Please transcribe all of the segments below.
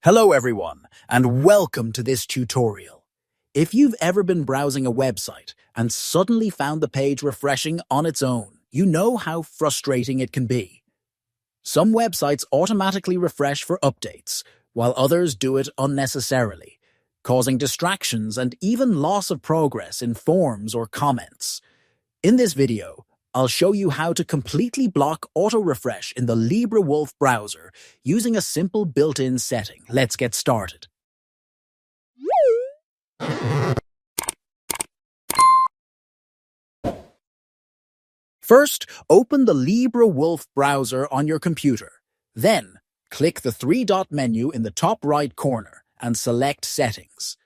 Hello everyone, and welcome to this tutorial. If you've ever been browsing a website and suddenly found the page refreshing on its own, you know how frustrating it can be. Some websites automatically refresh for updates, while others do it unnecessarily, causing distractions and even loss of progress in forms or comments. In this video, I'll show you how to completely block auto-refresh in the LibreWolf browser using a simple built-in setting. Let's get started. First, open the LibreWolf browser on your computer. Then, click the three-dot menu in the top right corner and select Settings.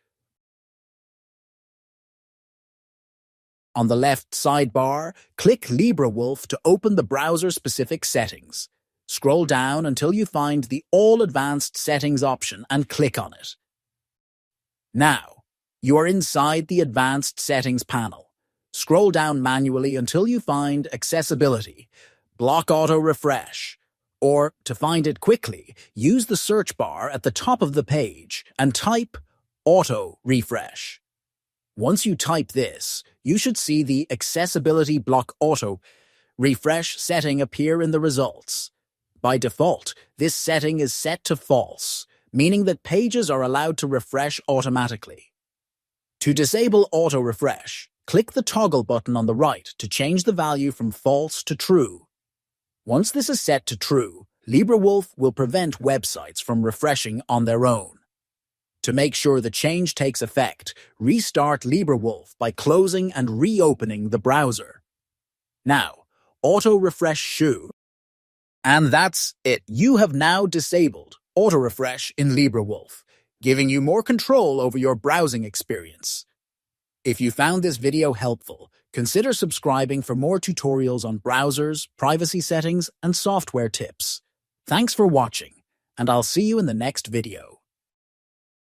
On the left sidebar, click LibreWolf to open the browser-specific settings. Scroll down until you find the All Advanced Settings option and click on it. Now, you are inside the Advanced Settings panel. Scroll down manually until you find Accessibility, Block Auto Refresh, or, to find it quickly, use the search bar at the top of the page and type Auto Refresh. Once you type this, you should see the Accessibility Block Auto Refresh setting appear in the results. By default, this setting is set to false, meaning that pages are allowed to refresh automatically. To disable auto refresh, click the toggle button on the right to change the value from false to true. Once this is set to true, LibreWolf will prevent websites from refreshing on their own. To make sure the change takes effect, restart LibreWolf by closing and reopening the browser. Now, auto-refresh should. And that's it. You have now disabled auto-refresh in LibreWolf, giving you more control over your browsing experience. If you found this video helpful, consider subscribing for more tutorials on browsers, privacy settings, and software tips. Thanks for watching, and I'll see you in the next video.